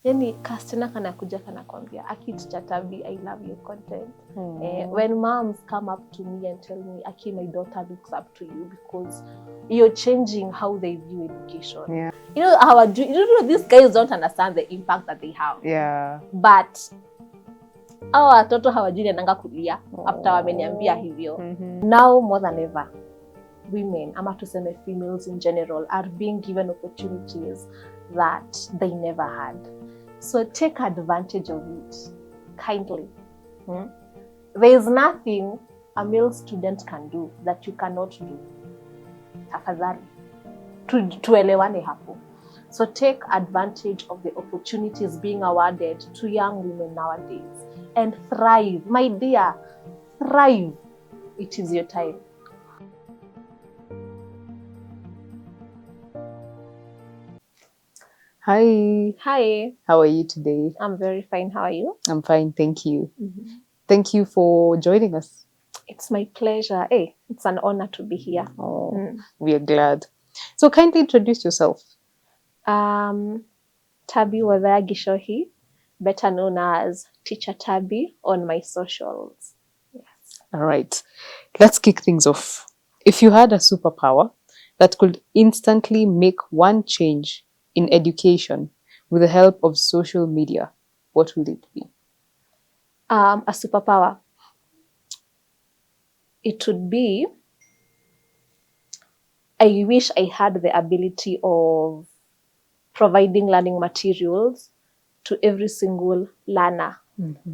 Yani customer kanakuja kanakwambia, Aki Teacher Tabby, I love your content. When moms come up to me and tell me, Aki, my daughter looks up to you because you're changing how they view education. Yeah. You know, these guys don't understand the impact that they have. Yeah. But hawa watoto hawajui nanga kulia after wameniambia hivyo. Now more than ever, women, ama tuseme females in general, are being given opportunities that they never had. So take advantage of it kindly. There is nothing a male student can do that you cannot do. Tafadhali. Tuelewane hapo. So take advantage of the opportunities being awarded to young women nowadays and thrive. My dear, thrive. It is your time. Hi. Hi. How are you today? I'm very fine. How are you? I'm fine, thank you. Thank you for joining us. It's my pleasure. Hey, it's an honor to be here. We are glad. So kindly introduce yourself. Tabby Wathaya Gishohi, better known as Teacher Tabby on my socials. Yes. All right. Let's kick things off. If you had a superpower that could instantly make one change in education with the help of social media, what would it be? A superpower. It would be, I wish I had the ability of providing learning materials to every single learner,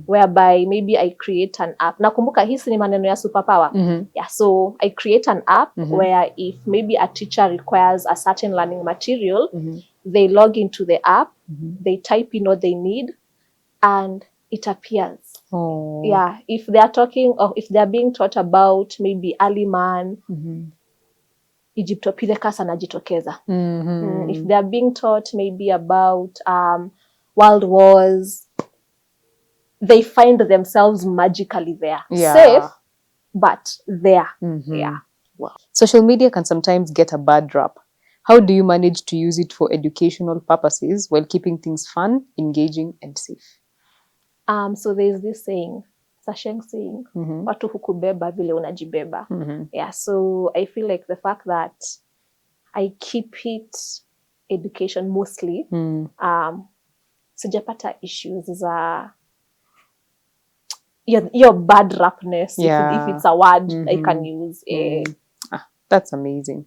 whereby maybe I create an app. Nakumbuka hii ni maneno ya superpower. Yeah, so I create an app where if maybe a teacher requires a certain learning material, they log into the app, they type in what they need, and it appears. Yeah, if they are talking or if they are being taught about maybe early man, Egyptopithecus anajitokeza. If they are being taught maybe about world wars, they find themselves magically there. Yeah. Safe, but there. Yeah. Wow. Social media can sometimes get a bad rap. How do you manage to use it for educational purposes while keeping things fun, engaging, and safe? So there's this saying, Sasheng saying, watu hukubeba vile unajibeba. Yeah, so I feel like the fact that I keep it education mostly, sijapata issues za your bad rapness, if it's a word I can use. That's amazing.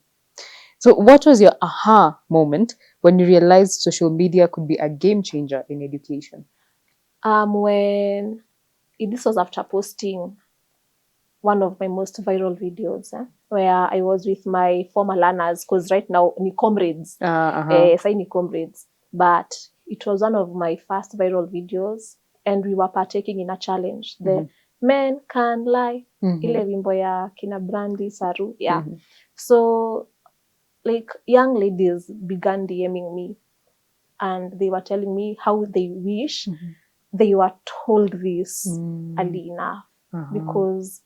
So what was your aha moment when you realized social media could be a game changer in education? When this was after posting one of my most viral videos, where I was with my former learners, because right now ni comrades, say ni comrades, but it was one of my first viral videos, and we were partaking in a challenge. The Men Can Lie, ile wimbo ya kina Brandy Saru, yeah. So like young ladies began DMing me, and they were telling me how they wish they were told this early enough, because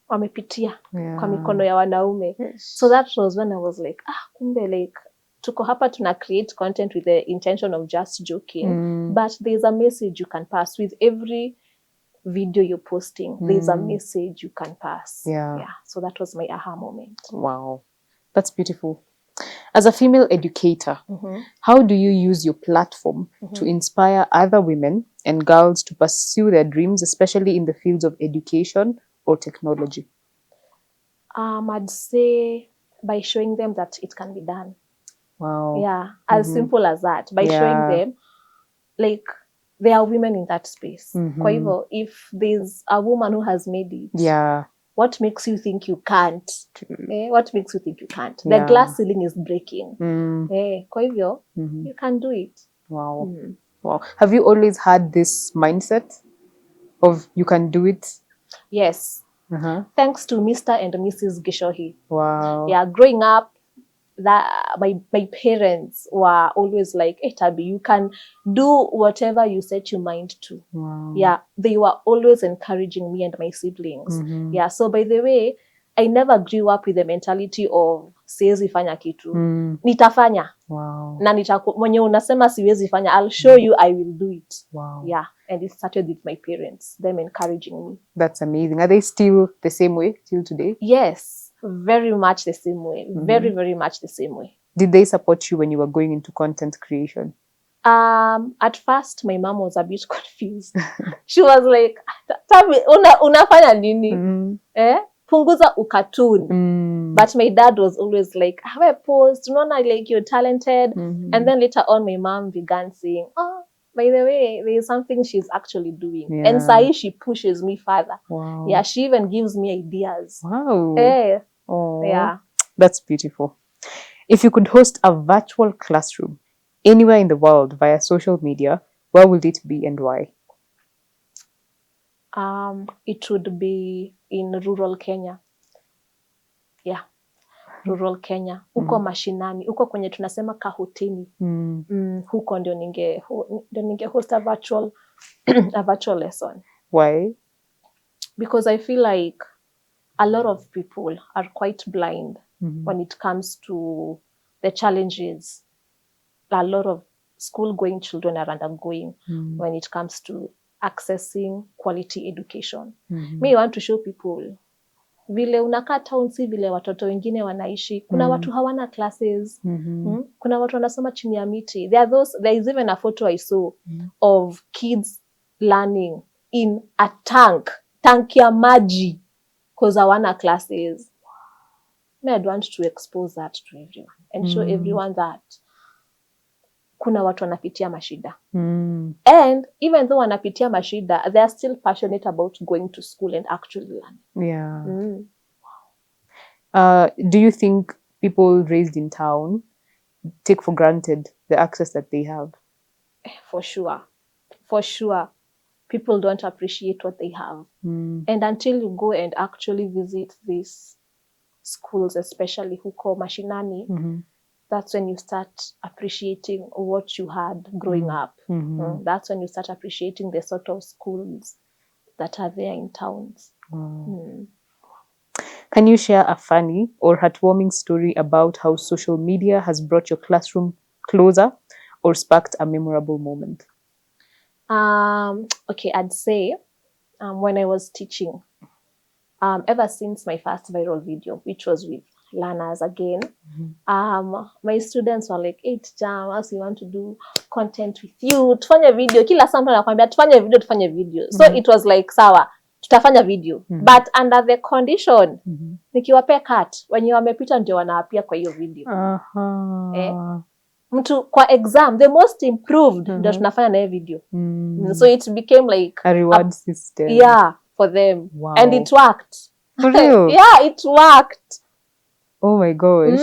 wamepitia kwa mikono ya wanaume. So that was when I was like, kumbe like tuko hapa tuna create content with the intention of just joking, but there's a message you can pass with every video you're posting. There's a message you can pass. Yeah. So that was my aha moment. Wow, that's beautiful. As a female educator, how do you use your platform to inspire other women and girls to pursue their dreams, especially in the fields of education or technology? I'd say by showing them that it can be done. Wow. Yeah, as simple as that. By showing them, like, there are women in that space. Kwa hivyo, if there's a woman who has made it, what makes you think you can't? What makes you think you can't? The glass ceiling is breaking. Kwa hivyo, you can do it. Wow. Wow. Have you always had this mindset of you can do it? Yes. Thanks to Mr. and Mrs. Gishohi. Wow. Yeah, growing up, that my parents were always like, hey, Tabby, you can do whatever you set your mind to. Wow. Yeah, they were always encouraging me and my siblings. Yeah, so by the way, I never grew up with the mentality of siwezi fanya kitu. Nitafanya. Wow. Na mwenye unasema siwezi fanya, I'll show you I will do it. Wow. Yeah, and it started with my parents, them encouraging me. That's amazing. Are they still the same way till today? Yes, very much the same way. Very, very much the same way. Did they support you when you were going into content creation? At first, my mom was a bit confused. She was like, "Tami, unafanya nini? Punguza ukatun." But my dad was always like, "Have post, unaona like you're talented." And then later on, my mom began saying, "Oh, by the way, there is something she's actually doing." Yeah. And Sai, she pushes me further. Wow. Yeah, she even gives me ideas. Wow. Oh, Yeah. That's beautiful. If you could host a virtual classroom anywhere in the world via social media, where would it be and why? It would be in rural Kenya. Yeah, rural Kenya. Huko mashinani, huko kwenye tunasema kahotini. Huko ndio ninge host a virtual lesson. Why? Because I feel like a lot of people are quite blind when it comes to the challenges a lot of school-going children are undergoing when it comes to accessing quality education. Me want to show people vile unakaa town si vile watoto wengine wanaishi. Kuna watu hawana classes. Kuna watu wanasoma chini ya miti. There is even a photo I saw of kids learning in a tank ya maji because hawana classes. Me, I'd want to expose that to everyone and show everyone that kuna watu wanapitia mashida. And even though wanapitia mashida, they are still passionate about going to school and actually learn. Yeah. Do you think people raised in town take for granted the access that they have? For sure. For sure. People don't appreciate what they have. And until you go and actually visit these schools, especially huko mashinani, that's when you start appreciating what you had growing up. That's when you start appreciating the sort of schools that are there in towns. Can you share a funny or heartwarming story about how social media has brought your classroom closer or sparked a memorable moment? Okay, I'd say when I was teaching, ever since my first viral video, which was with learners again, my students were like, "Hey, Jam, we want to do content with you. Tufanye video." Kila saa mtu anakuambia tufanye video. So it was like, sawa, tutafanya video. But under the condition, nikiwapea cut, wenye wamepita ndio wanaapia kwa hiyo video. Mtu kwa exam, the most improved, ndio tunafanya na hiyo video. So it became like a reward system. Yeah, for them. Wow. And it worked. For real? Yeah, it worked. Oh my gosh.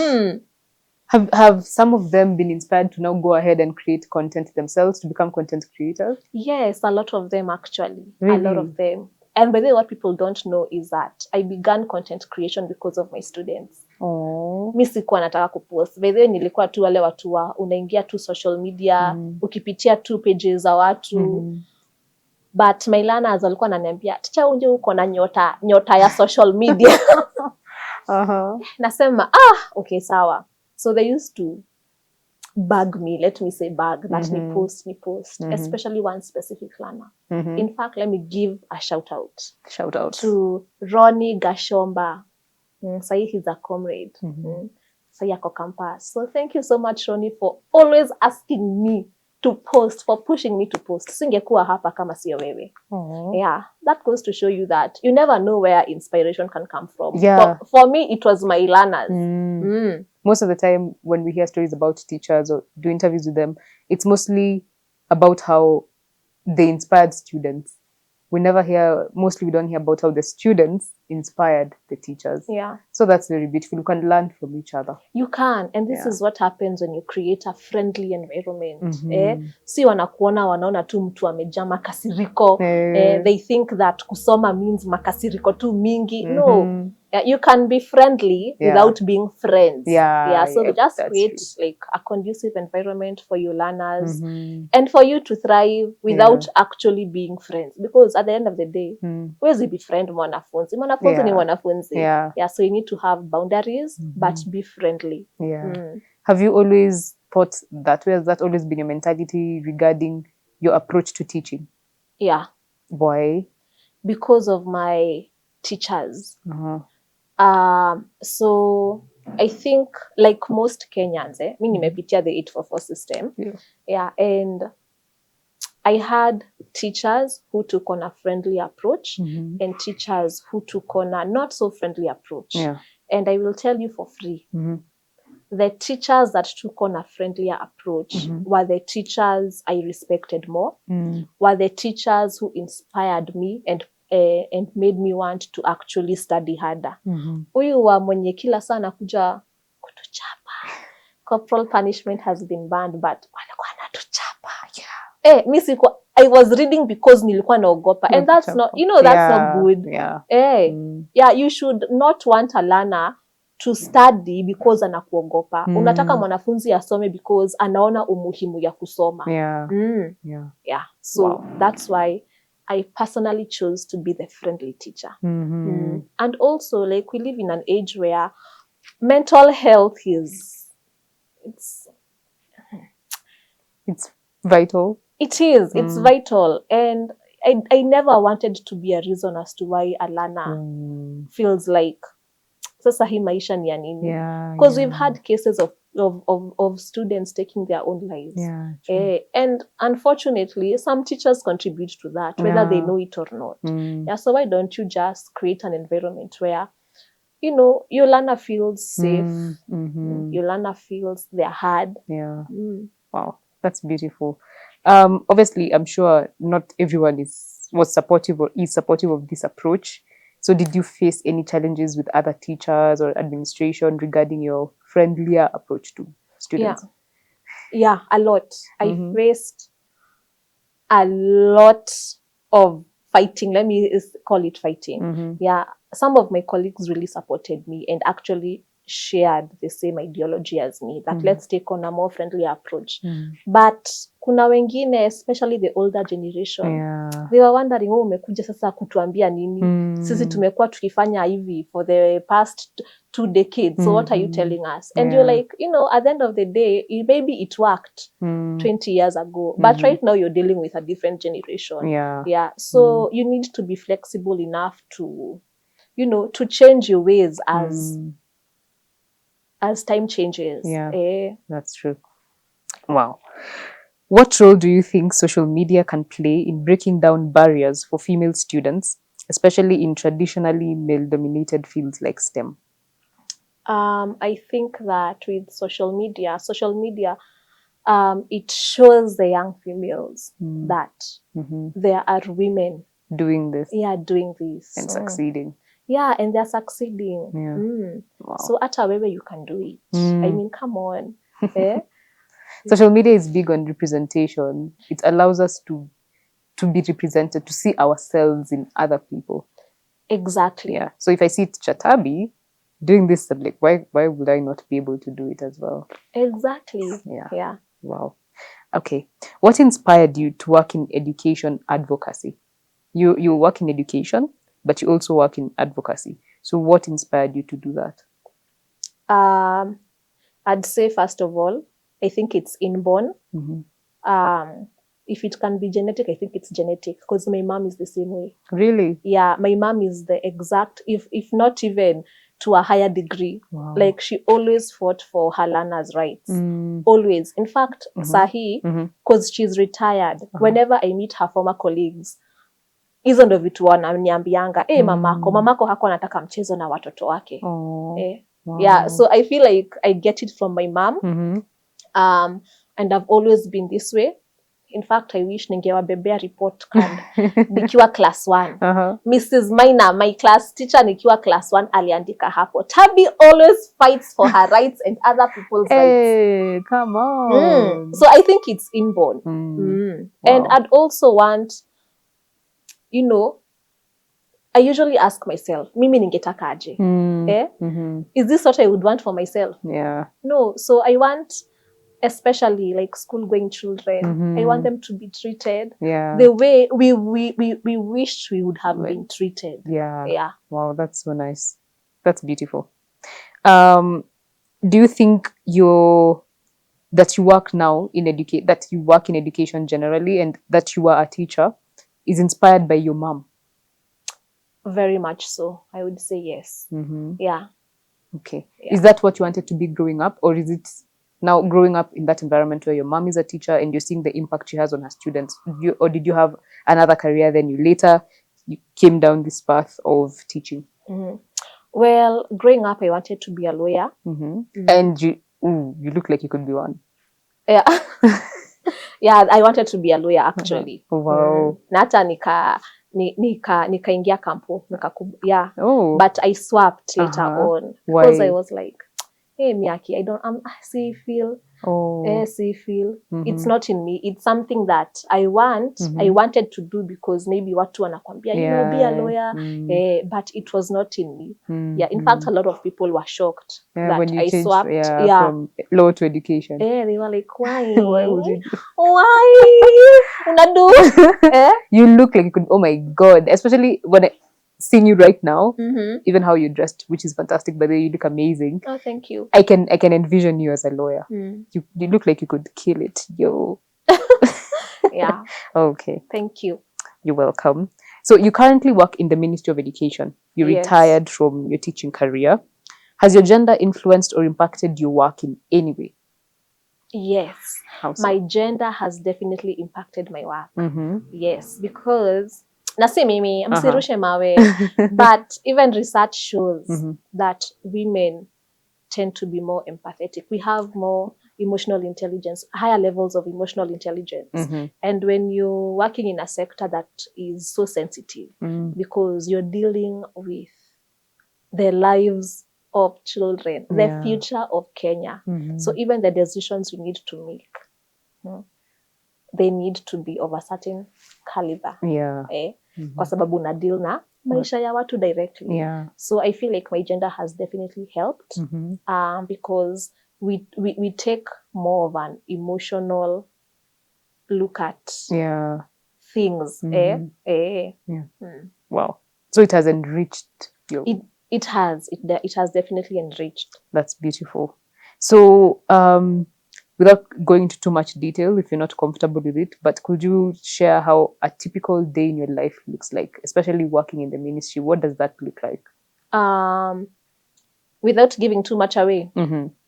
Have some of them been inspired to now go ahead and create content themselves, to become content creators? Yes, a lot of them actually. Really? A lot of them. And by the way, what people don't know is that I began content creation because of my students. Mi sikuwa nataka kupost. By the way, nilikuwa tu wale watu wa unaingia tu social media, ukipitia tu pages za watu. But my learners walikuwa wananiambia, "Teacher, unje uko na nyota ya social media." Nasema, okay, sawa. So they used to bug me, let me say bug, that ni post, especially one specific learner. In fact, let me give a shout out. Shout out. To Ronnie Gashomba. Sahi, he's a comrade. Sahi ako campus. So thank you so much, Ronnie, for always asking me to post, for pushing me to post. Singekuwa hapa kama sio wewe. Yeah, that goes to show you that you never know where inspiration can come from. Yeah. For me, it was my learners. Most of the time when we hear stories about teachers or do interviews with them, it's mostly about how they inspired students. We don't hear about how the students inspired the teachers. Yeah. So that's very beautiful. You can learn from each other. You can. And this is what happens when you create a friendly environment. Si wanakuona wanaona tu mtu amejaa makasiriko. They think that kusoma means makasiriko tu mingi. No. You can be friendly without being friends. So just create like a conducive environment for your learners and for you to thrive without actually being friends. Because at the end of the day, huwezi befriend mwanafunzi. Mwanafunzi ni mwanafunzi. So you need to have boundaries, but be friendly. Have you always taught that way? Has that always been your mentality regarding your approach to teaching? Yeah, Why? because of my teachers. So I think like most Kenyans, mi nimepitia the 844 system. Yeah, and I had teachers who took on a friendly approach and teachers who took on a not so friendly approach. Yeah. And I will tell you for free, the teachers that took on a friendlier approach were the teachers I respected more, were the teachers who inspired me and made me want to actually study harder. Huyu wa mwenye kila sana kuja kutuchapa. Corporal punishment has been banned, but walikuwa wanatuchapa. Mi sikuwa, I was reading because nilikuwa naogopa. And that's not, that's not good. Yeah, you should not want a learner to study because anakuogopa. Unataka mwanafunzi asome because anaona umuhimu ya kusoma. Yeah. So that's why I personally chose to be the friendly teacher. And also, like, we live in an age where mental health it's vital. It is. It's vital. And I never wanted to be a reason as to why a learner feels like sasa hii maisha ni ya nini. Because we've had cases of students taking their own lives. And unfortunately, some teachers contribute to that, whether they know it or not. So why don't you just create an environment where, your learner feels safe, your learner feels they're heard. Wow, that's beautiful. Obviously, I'm sure not everyone was supportive or is supportive of this approach. So did you face any challenges with other teachers or administration regarding your friendlier approach to students? Yeah, a lot. I faced a lot of fighting. Let me call it fighting. Yeah, some of my colleagues really supported me and actually shared the same ideology as me, that let's take on a more friendly approach. But kuna wengine, especially the older generation, they were wondering, umekuja sasa kutuambia nini? Sisi tumekuwa tukifanya hivi for the past 2 decades. So what are you telling us? And you're like, at the end of the day, maybe it worked 20 years ago, but right now you're dealing with a different generation. So you need to be flexible enough to, to change your ways as time changes. That's true. Wow. What role do you think social media can play in breaking down barriers for female students, especially in traditionally male-dominated fields like STEM? I think that with social media, it shows the young females that there are women doing this. Doing this. And succeeding. Yeah, and they're succeeding. Wow. So at a way you can do it. I mean, come on. Social media is big on representation. It allows us to be represented, to see ourselves in other people. Exactly. So if I see Chatabi doing this, I'm like, why would I not be able to do it as well? Exactly. Wow. Okay. What inspired you to work in education advocacy? You work in education, but you also work in advocacy. So what inspired you to do that? I'd say, first of all, I think it's inborn. If it can be genetic, I think it's genetic, because my mom is the same way. Really? Yeah, my mom is the exact, if not even to a higher degree. Wow. Like, she always fought for her learners' rights. Always. In fact, Sahi, because she's retired, whenever I meet her former colleagues, hizo ndo vitu wananiambianga, mamako hako anataka mchezo na watoto wake. Wow. Yeah, so I feel like I get it from my mom. And I've always been this way. In fact, I wish ningewabebea report card nikiwa class 1. Mrs. Maina, my class teacher, nikiwa class 1, aliandika hapo, Tabi always fights for her rights and other people's rights. Come on. So I think it's inborn. Wow. And I'd also want, I usually ask myself, mimi ningetaka aje? Is this what I would want for myself? No. So I want, especially like school-going children, I want them to be treated the way we wished we would have been treated. Wow, that's so nice. That's beautiful. Do you think your that you work now in education generally, and that you are a teacher, is inspired by your mom? Very much so. I would say yes. Yeah. Okay. Yeah. Is that what you wanted to be growing up, or is it now growing up in that environment where your mom is a teacher and you're seeing the impact she has on her students? Did you have another career, then you came down this path of teaching? Well, growing up, I wanted to be a lawyer. And you look like you could be one. Yeah. Yeah, I wanted to be a lawyer actually. Wow. Na hata nikaingia kampo, yeah. Oh. But I swapped later on because I was like, hey, Miyaki, it's not in me. It's something that I wanted to do because maybe watu wanakwambia, be a lawyer. But it was not in me. Yeah, in fact, a lot of people were shocked that when you I changed, swapped from law to education. They were like, why? Why would you do? Why? Unadu? You look like you could, oh my God, especially when I seeing you right now, even how you dressed, which is fantastic, but you look amazing. Oh, thank you. I can envision you as a lawyer. You look like you could kill it, yo. Yeah. Okay. Thank you. You're welcome. So you currently work in the Ministry of Education. You retired from your teaching career. Has your gender influenced or impacted your work in any way? Yes. How so? My gender has definitely impacted my work. Yes, because nasi mimi msirushe mawe, but even research shows that women tend to be more empathetic. We have more emotional intelligence, higher levels of emotional intelligence. And when you're working in a sector that is so sensitive, because you're dealing with the lives of children, the future of Kenya. So even the decisions you need to make, they need to be of a certain caliber. Kwa sababu na deal na maisha ya watu directly. So I feel like my gender has definitely helped because we take more of an emotional look at things. Wow. So it has enriched your... It has definitely enriched. That's beautiful. So without going into too much detail, if you're not comfortable with it, but could you share how a typical day in your life looks like, especially working in the ministry? What does that look like? Without giving too much away,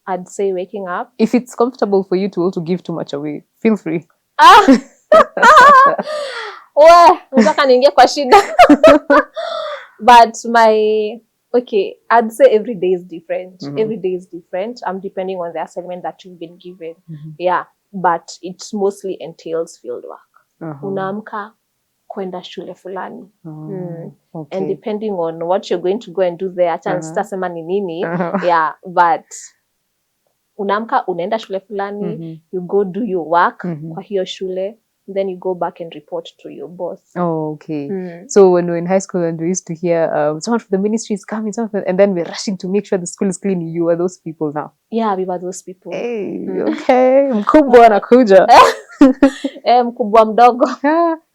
I'd say waking up. If it's comfortable for you to also give too much away, feel free. But I'd say every day is different. Every day is different. Depending on the assignment that you've been given. Yeah, but it mostly entails field work. Unaamka kwenda shule fulani. And depending on what you're going to go and do there, acha sitasema ni nini. Yeah, but unaamka unaenda shule fulani, you go do your work kwa hiyo shule. Then you go back and report to your boss. Oh, okay. So when we were in high school and we used to hear someone from the ministry is coming, and then we're rushing to make sure the school is clean. You were those people now? Yeah, we were those people. Hey, okay. Mkubwa anakuja. Mkubwa mdogo.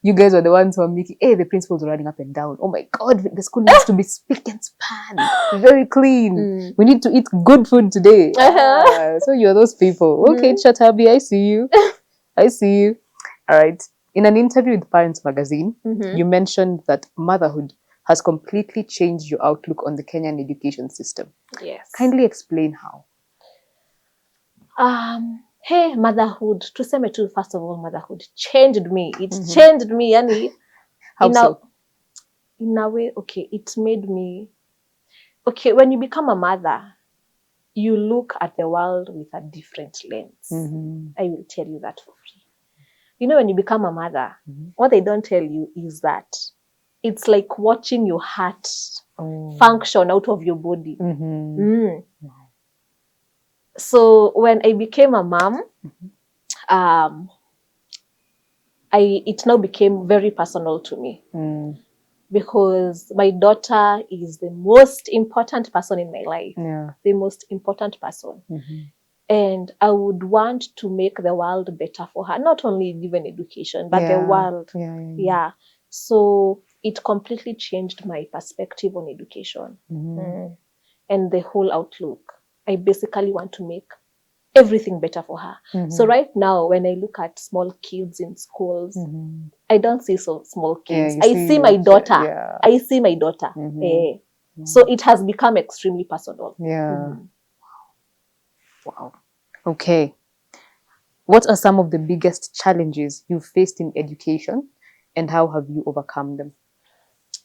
You guys were the ones who are making, the principals are running up and down. Oh my God, the school needs to be spick and span. Very clean. We need to eat good food today. So you're those people. Okay, Chatabi, I see you. I see you. All right. In an interview with Parents Magazine, you mentioned that motherhood has completely changed your outlook on the Kenyan education system. Yes. Kindly explain how. Hey, motherhood. Tuseme tu, first of all, motherhood changed me. It changed me. Yani, how so? In a way, it made me... when you become a mother, you look at the world with a different lens. I will tell you that for free. You know, when you become a mother, what they don't tell you is that it's like watching your heart function out of your body. So when I became a mom, it now became very personal to me because my daughter is the most important person in my life. The most important person. And I would want to make the world better for her, not only given education, but the world. Yeah. So it completely changed my perspective on education and the whole outlook. I basically want to make everything better for her. So right now, when I look at small kids in schools, I don't see so small kids. you I see my daughter. Yeah. I see my daughter. So it has become extremely personal. Yeah. Wow. Okay. What are some of the biggest challenges you've faced in education, and how have you overcome them?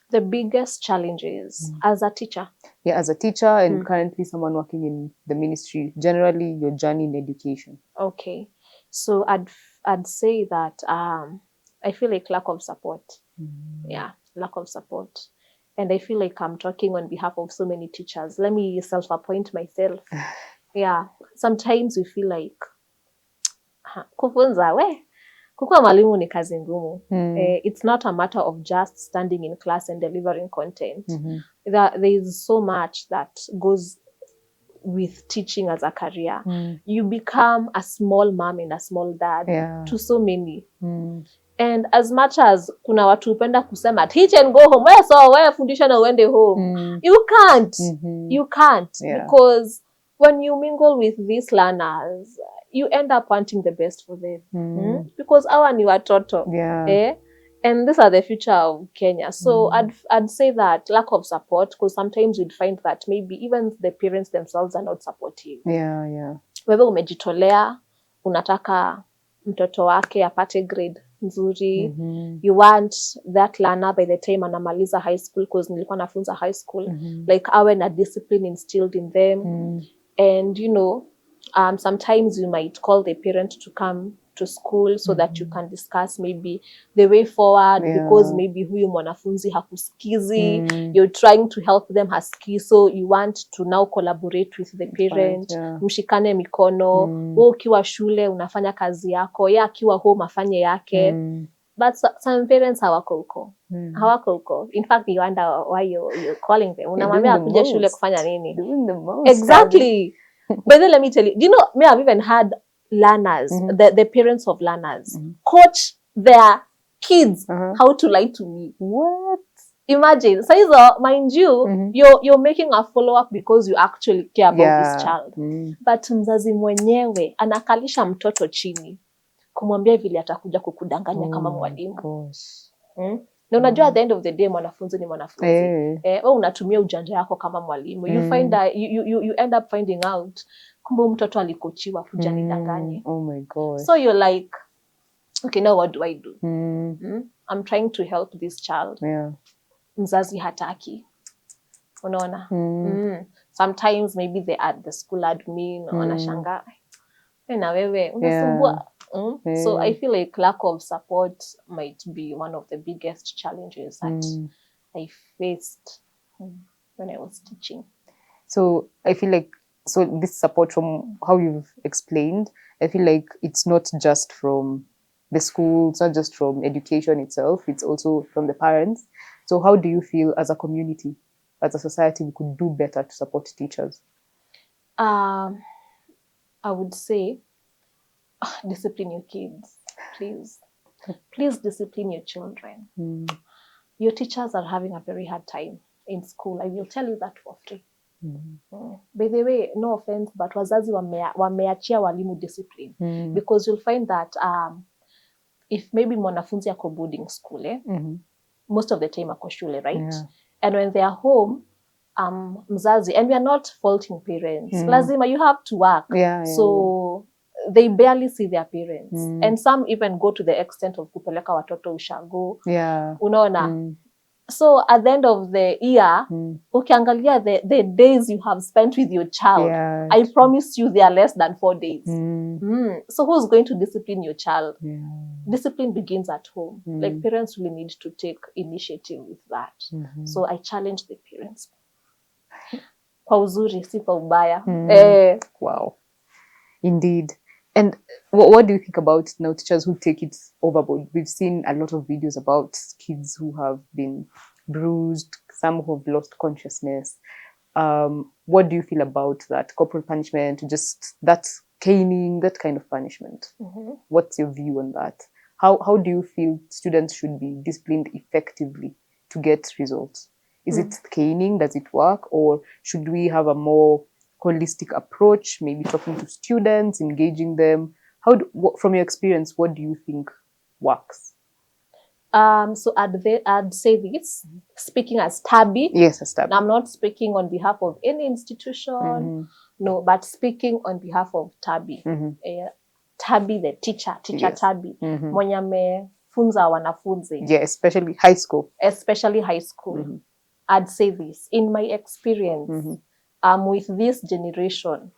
The biggest challenges as a teacher. Yeah, as a teacher and currently someone working in the ministry, generally your journey in education. Okay. So I'd say that I feel like lack of support. Yeah, lack of support. And I feel like I'm talking on behalf of so many teachers. Let me self-appoint myself. Yeah. Sometimes we feel like kufunza we kukuwa mwalimu ni kazi ngumu. It's not a matter of just standing in class and delivering content. There is so much that goes with teaching as a career. You become a small mom and a small dad to so many. And as much as kuna watu upenda kusema teach and go home, wewe fundisha na uende home. You can't. You can't. Because when you mingle with these learners, you end up wanting the best for them. Because hawa ni watoto. And these are the future of Kenya. So I'd say that lack of support, because sometimes you'd find that maybe even the parents themselves are not supportive. Wewe umejitolea, unataka mtoto wake apate grade nzuri. You want that learner by the time anamaliza high school, because nilikuwa nafunza high school, like awe na discipline instilled in them. And you know, sometimes you might call the parent to come to school so that you can discuss maybe the way forward, because maybe huyu mwanafunzi hakusikizi. You're trying to help them haski, so you want to now collaborate with the parent. Mshikane mikono. Wewe ukiwa shule unafanya kazi yako, yeye akiwa home afanye yake. But some parents hawako huko. Hawako huko. In fact, you wonder why you're calling them. Unamwambia akuje shule kufanya nini? Doing the most. Exactly. But then let me tell you, you know, me, I've even had learners, the parents of learners, coach their kids how to lie to me. What? Imagine. So, mind you, you're making a follow-up because you actually care about this child. But mzazi mwenyewe anakalisha mtoto chini kumwambia vile atakuja kukudanganya kama mwalimu. Na unajua at the end of the day mwanafunzi ni mwanafunzi. Wewe unatumia ujanja yako kama mwalimu. You find that you end up finding out kumbe mtoto alikochiwa kuja nidanganye. Oh my God. So you're like, okay, now what do I do? I'm trying to help this child. Mzazi hataki. Unaona? Sometimes maybe the school admin wanashangaa. Na wewe unasumbua. So I feel like lack of support might be one of the biggest challenges that I faced when I was teaching. So I feel like, so this support, from how you've explained, I feel like it's not just from the school, it's not just from education itself, it's also from the parents. So how do you feel as a community, as a society, we could do better to support teachers? I would say, discipline your kids, please. Please discipline your children. Your teachers are having a very hard time in school. I will tell you that for free. By the way, no offense, but wazazi wameachia walimu discipline. Because you'll find that if maybe mwanafunzi ako boarding school, most of the time ako shule, right? And when they are home, mzazi, and we are not faulting parents. Lazima, you have to work. So they barely see their parents. And some even go to the extent of kupeleka watoto ushago. Unaona? So at the end of the year, ukiangalia the days you have spent with your child, I promise you they are less than 4 days. So who's going to discipline your child? Discipline begins at home. Like, parents really need to take initiative with that. So I challenge the parents. Kwa uzuri, si kwa ubaya. Wow. Indeed. And what do you think about now teachers who take it overboard? We've seen a lot of videos about kids who have been bruised, some who have lost consciousness. What do you feel about that? Corporal punishment, just that caning, that kind of punishment. What's your view on that? How do you feel students should be disciplined effectively to get results? Is it caning? Does it work? Or should we have a more holistic approach, maybe talking to students, engaging them? From your experience, what do you think works? So I'd say this, speaking as Tabby. Yes, as Tabby. I'm not speaking on behalf of any institution, no, but speaking on behalf of Tabby. Tabby, the teacher Yes. Tabby, mwenye amefunza wanafunzi. Yeah, especially high school. I'd say this, in my experience, with this generation,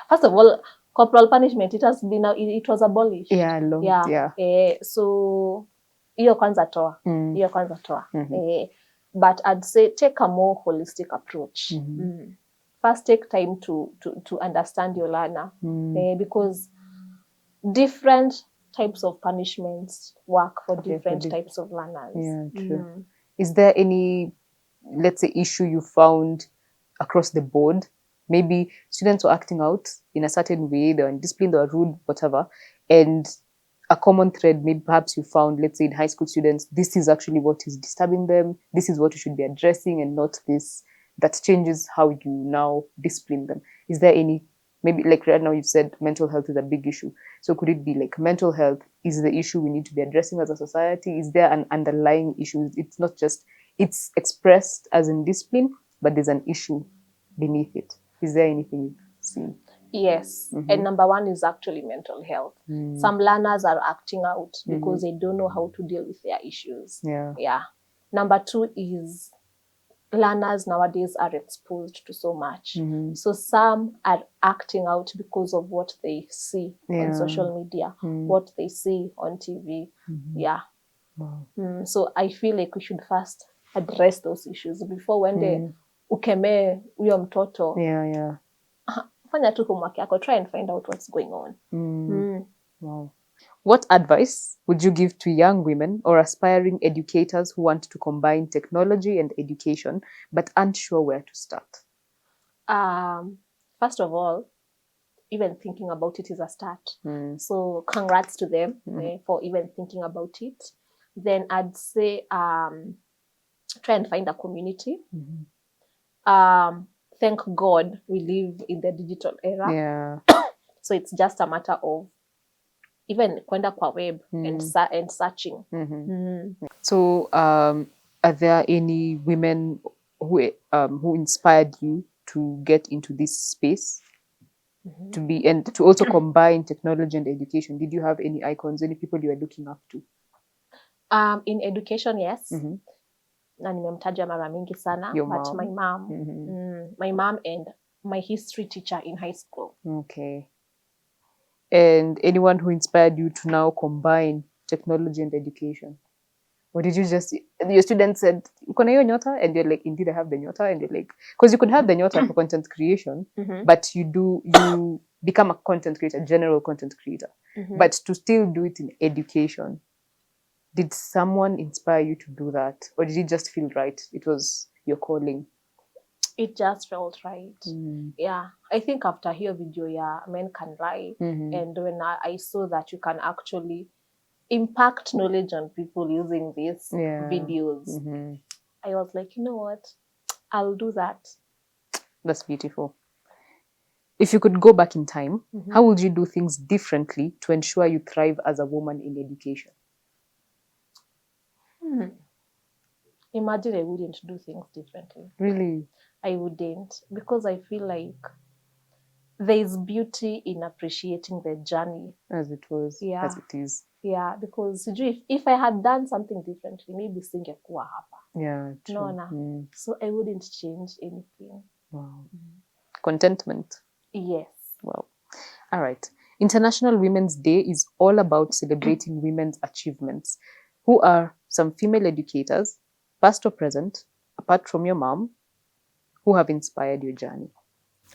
first of all, corporal punishment, it was abolished. Yeah, long. Yeah. So hiyo kwanza toa. But I'd say take a more holistic approach. First, take time to understand your learner, because different types of punishments work for different types of learners. Yeah, true. Is there any, let's say, issue you found across the board? Maybe students were acting out in a certain way, they were indisciplined, they were rude, whatever. And a common thread, maybe perhaps you found, let's say in high school students, this is actually what is disturbing them. This is what you should be addressing and not this. That changes how you now discipline them. Is there any, maybe like right now you said mental health is a big issue. So could it be like mental health is the issue we need to be addressing as a society? Is there an underlying issue? It's not just, it's expressed as in discipline, but there's an issue beneath it. Is there anything you've seen? Yes. And number one is actually mental health. Some learners are acting out because they don't know how to deal with their issues. Yeah. Number two is learners nowadays are exposed to so much. So some are acting out because of what they see on social media, what they see on TV. Yeah. Wow. So I feel like we should first address those issues before when they ukemee huyo mtoto. Fanya tu homework yako, try and find out what's going on. Wow. What advice would you give to young women or aspiring educators who want to combine technology and education but aren't sure where to start? First of all, even thinking about it is a start. So congrats to them for even thinking about it. Then I'd say try and find a community. Thank God we live in the digital era. So it's just a matter of even kwenda kwa web and searching. So are there any women who inspired you to get into this space? To be and to also combine technology and education? Did you have any icons, any people you are looking up to? In education, yes. Na nimemtaja mara mingi sana, but my mom and my history teacher in high school. Okay. And anyone who inspired you to now combine technology and education? Or did you just, your students said, uko na hiyo nyota? And you're like, indeed I have the nyota. And you're like, because you could have the nyota for content creation, but you become a content creator, general content creator. But to still do it in education, did someone inspire you to do that? Or did it just feel right? It was your calling? It just felt right. Yeah. I think after hiyo video ya Men Can Lie, and when I saw that you can actually impact knowledge on people using these videos, I was like, you know what? I'll do that. That's beautiful. If you could go back in time, how would you do things differently to ensure you thrive as a woman in education? Imagine I wouldn't do things differently. Really? I wouldn't, because I feel like there is beauty in appreciating the journey. As it was, as it is. Yeah, because if I had done something differently, maybe singekuwa hapa. Yeah, true. No. So I wouldn't change anything. Wow. Contentment. Yes. Wow. All right. International Women's Day is all about celebrating women's achievements. Who are some female educators, past or present, apart from your mom, who have inspired your journey?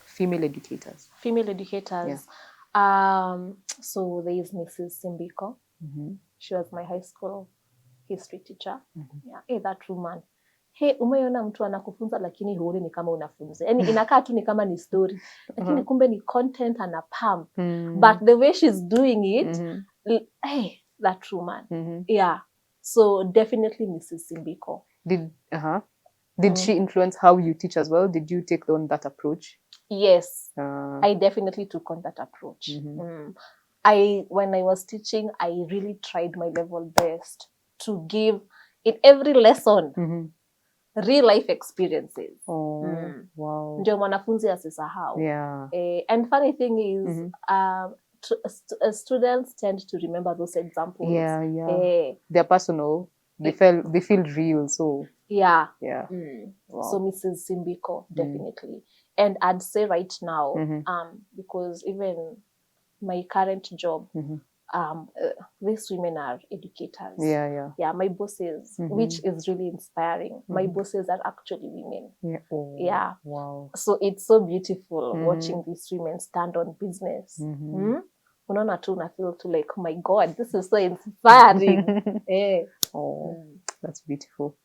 Female educators. Female educators. Yeah. So there is Mrs. Simbiko. She was my high school history teacher. Yeah. Hey, that woman. Hey, umeona mtu anakufunza lakini huoni ni kama unafunza. Yaani inakaa tu ni kama ni story. Lakini kumbe ni content and a pump. But the way she's doing it, hey, that woman. Yeah. So definitely Mrs. Simbiko. Did she influence how you teach as well? Did you take on that approach? Yes, I definitely took on that approach. When I was teaching, I really tried my level best to give in every lesson real life experiences. Wow. Ndio mwanafunzi asisahau. Yeah. And funny thing is, students tend to remember those examples. Yeah. They're personal. They feel real. So yeah. Wow. So Mrs. Simbiko, definitely. And I'd say right now, because even my current job, these women are educators. Yeah, my bosses, which is really inspiring. My bosses are actually women. Yeah. Wow. So it's so beautiful watching these women stand on business. Unaona tu na feel to like, oh my God, this is so inspiring. That's beautiful.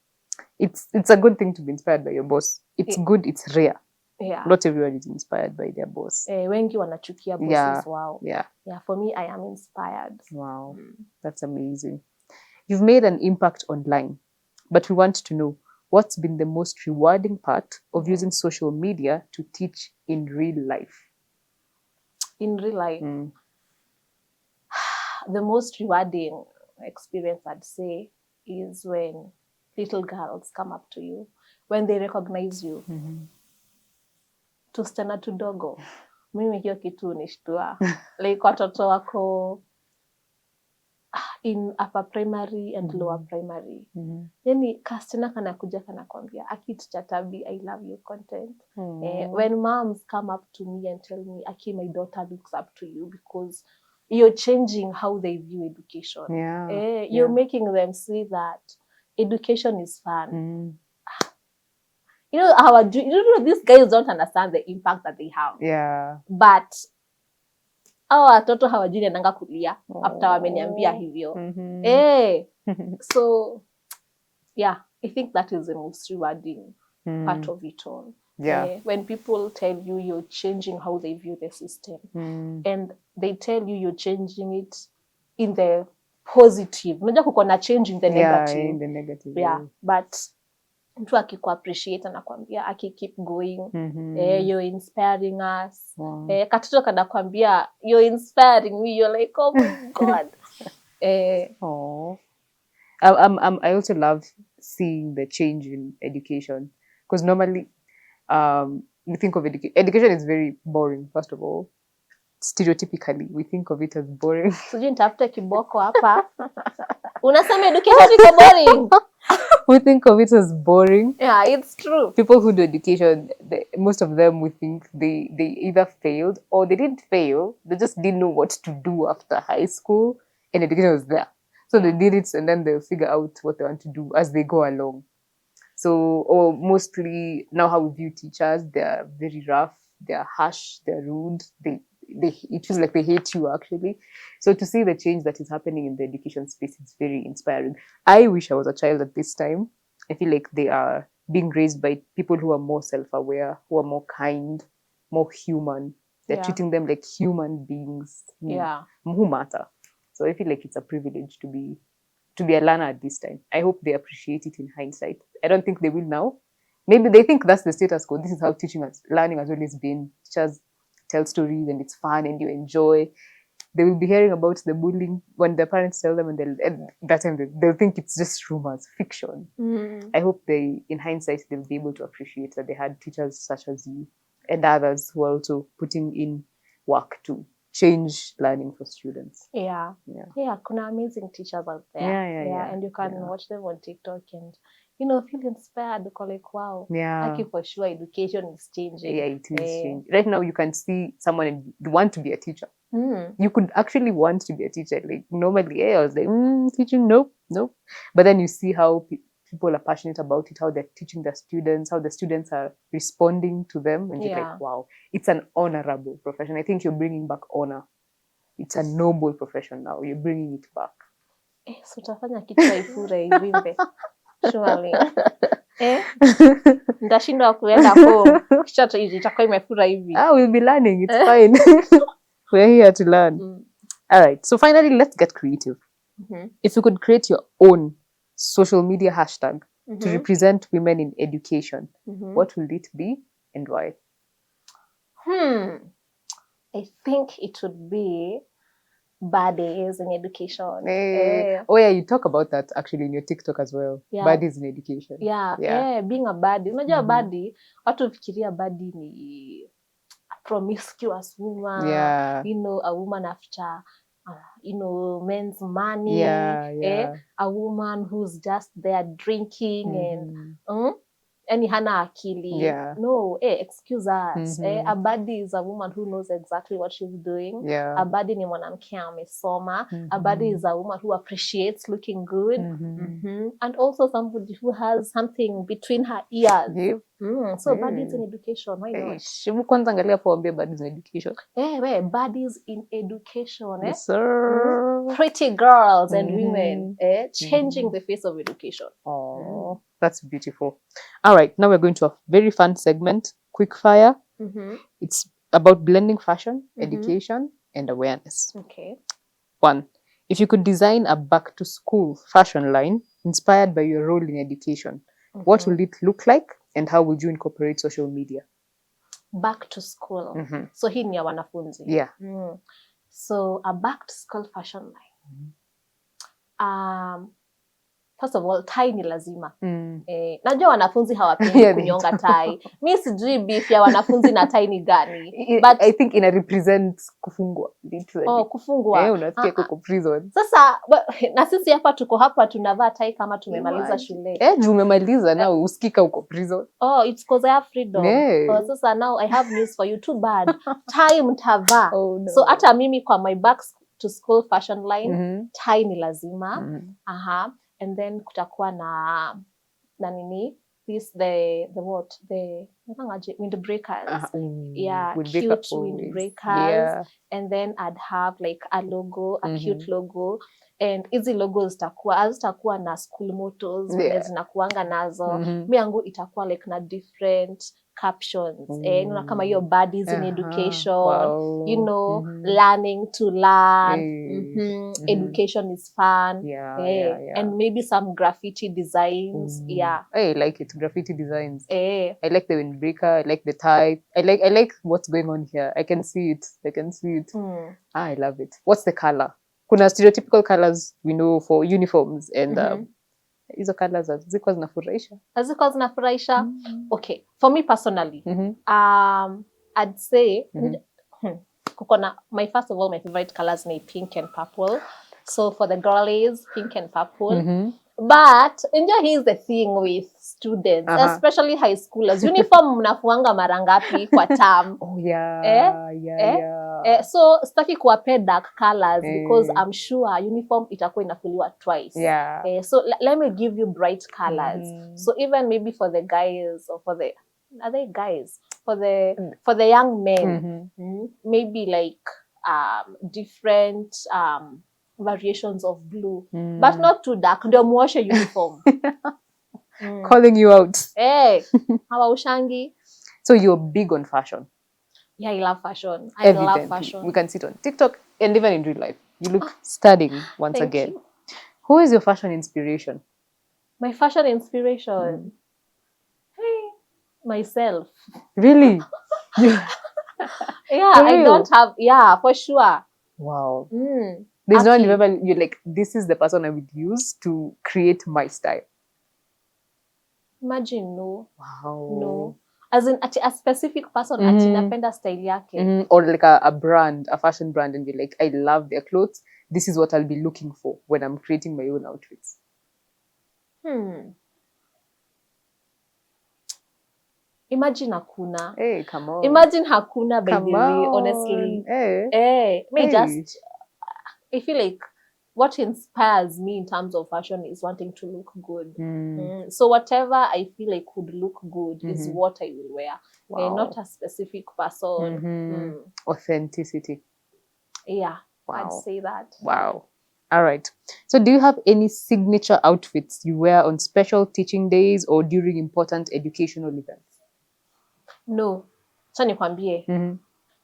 It's a good thing to be inspired by your boss. It's good, it's rare. Not everyone is inspired by their boss. Wengi wanachukia bosses wao. Yeah. For me, I am inspired. Wow. That's amazing. You've made an impact online, but we want to know what's been the most rewarding part of using social media to teach in real life? In real life, the most rewarding experience, I'd say, is when little girls come up to you, when they recognize you. Tusichana tudogo, mimi hiyo kitu unishtua. Like watoto wako in upper primary and lower primary. Yani kasichana kanakuja kanakwambia, Aki Tuchatabi, I love your content. When moms come up to me and tell me, Aki, my daughter looks up to you because you're changing how they view education. You're making them see that education is fun. You know, these guys don't understand the impact that they have. But hawa watoto hawajui naendanga kulia after wameniambia hivyo. So yeah, I think that is the most rewarding part of it all. When people tell you you're changing how they view the system, and they tell you you're changing it in the positive. Unajua kuko na change in the negative. In the negative. But mtu akikuappreciate anakwambia Aki, keep going. You're inspiring us. Katoto kanakwambia you're inspiring me. You're like, oh my God. I also love seeing the change in education, because normally we think of education is very boring. First of all, stereotypically we think of it as boring. Sijui nitafute kiboko hapa. Unasema education is boring. We think of it as boring. Yeah, it's true. People who do education, most of them, we think they either failed or they didn't fail. They just didn't know what to do after high school, and education was there. So they did it, and then they'll figure out what they want to do as they go along. So, or mostly now how we view teachers, they're very rough, they're harsh, they're rude. It feels like they hate you, actually. So to see the change that is happening in the education space, it's very inspiring. I wish I was a child at this time. I feel like they are being raised by people who are more self-aware, who are more kind, more human. They're treating them like human beings who matter. So I feel like it's a privilege to be a learner at this time. I hope they appreciate it in hindsight. I don't think they will now. Maybe they think that's the status quo. This is how learning has always been. Teachers tell stories and it's fun and you enjoy. They will be hearing about the bullying when their parents tell them, and that time they'll think it's just rumors, fiction. I hope in hindsight, they'll be able to appreciate that they had teachers such as you and others who are also putting in work to change learning for students. Kuna amazing teachers out there. And you can watch them on TikTok and feel inspired. Like, wow, Aki, for sure education is changing. It is changing. Right now you can see someone and want to be a teacher. You could actually want to be a teacher. Like normally I was like, teaching, nope. But then you see how people are passionate about it, how they're teaching their students, how the students are responding to them, and you're like, wow, it's an honorable profession. I think you're bringing back honor. It's a noble profession now. You're bringing it back. So utafanya kichwa ifure ivimbe. Surely. Ndashindwa kuenda home. Kichwa itakuwa imefura hivi. We'll be learning. It's fine. We're here to learn. All right. So finally, let's get creative. If you could create your own social media hashtag, to represent women in education, what will it be and why? I think it would be buddies in education. Oh yeah, you talk about that actually in your TikTok as well. Yeah. Buddies in education. Being a buddy. Unajua buddy, watu fikiria buddy ni a promiscuous woman, a woman after men's money, a woman who's just there drinking and any hana akili. No, excuse us. A buddy is a woman who knows exactly what she's doing. A buddy ni mwanamke amesoma. A buddy is a woman who appreciates looking good. And also somebody who has something between her ears. So buddies in education, why not? Shibu kwanza angalia poambia buddies in education. Buddies in education. Yes, sir. Pretty girls and women changing the face of education. Oh, that's beautiful. All right, now we're going to a very fun segment, quick fire. It's about blending fashion, education, and awareness. Okay. 1. If you could design a back-to-school fashion line inspired by your role in education, what will it look like and how would you incorporate social media? Back to school. So hii ni ya wanafunzi. Yeah. So a back-to-school fashion line. First of all, tie ni lazima. Najua wanafunzi hawapendi kunyonga tie. Mi sijui beef ya wanafunzi na tie ni gani. But I think ina represent kufungwa. Oh, kufungwa. Unasikia kuko prison. Sasa, na sisi hapa tunavaa tie kama tumemaliza shule. Umemaliza na usikika uko prison. Oh, it's because I have freedom. Oh, sasa now I have news for you. Too bad. Tie mtavaa. Oh, no. So hata mimi kwa my back to school fashion line, tie ni lazima. And then kutakuwa na nini? The windbreakers. Cute windbreakers. And then I'd have like a logo, a cute logo. And hizi logos zitakuwa na school mottos, zinakuanga nazo. Mi yangu itakuwa like na different captions. Kama hiyo buddies in education, learning to learn. Education is fun. And maybe some graffiti designs. I like it, graffiti designs. I like the windbreaker, I like the tie. I like what's going on here. I can see it. I love it. What's the color? Kuna stereotypical colors we know for uniforms and hizo colors ziko zinafurahisha. Okay, for me personally, I'd say first of all, my favorite colors ni pink and purple. So for the girlies, pink and purple. But here's the thing with students, especially high schoolers. Uniform mnafuanga mara ngapi kwa term? Oh yeah. So sitaki kuwape dark colors because I'm sure uniform itakuwa inafuliwa twice. So let me give you bright colors. So even maybe for the guys or for the for the young men, maybe like different variations of blue, but not too dark. Ndio muoshe uniform. Calling you out. Hawaushangi. So you're big on fashion. Yeah, I love fashion. I love fashion. We can see it on TikTok and even in real life. You look stunning once again. You. Who is your fashion inspiration? My fashion inspiration? Myself. Really? I don't have, for sure. Wow. There's no one you're like, this is the person I would use to create my style. Imagine, no. Wow. No. As in, a specific person, ati napenda style yake. Or like a brand, a fashion brand, and be like, I love their clothes. This is what I'll be looking for when I'm creating my own outfits. Imagine hakuna. Hey, come on. Imagine hakuna, by the way, honestly. I feel like what inspires me in terms of fashion is wanting to look good. So whatever I feel like would look good is what I will wear. Wow. Not a specific person. Authenticity. Yeah, wow. I'd say that. Wow. All right. So do you have any signature outfits you wear on special teaching days or during important educational events? No. So nikwambie.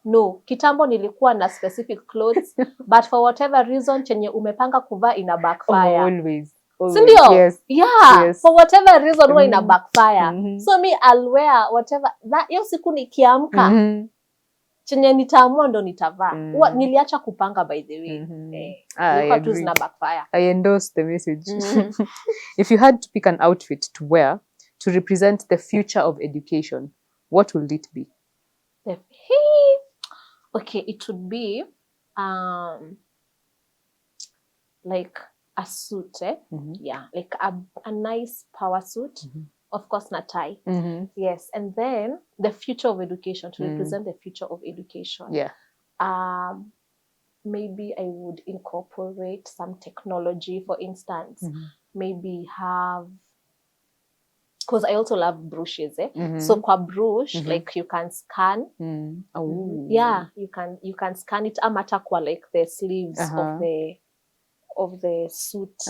No, kitambo nilikuwa na specific clothes, but for whatever reason chenye umepanga kuvaa ina backfire. Always. Sindio? Yes. Yeah. Yes. For whatever reason huwa ina backfire. Mhm. So me I'll wear whatever that hiyo siku nikiamka Mhm. chenye nitaamua ndo nitavaa. Huwa niliacha kupanga by the way. I Ilikuwa tu agree. zina backfire. I endorse the message. If you had to pick an outfit to wear to represent the future of education, what will it be? Okay, it would be like a suit, yeah, like a nice power suit, of course, na tie. Yes, and then the future of education, to represent the future of education. Yeah. Maybe I would incorporate some technology, for instance. Maybe have, because I also love brushes, so kwa brush, like you can scan. Yeah, you can scan it amata kwa like the sleeves of the suit.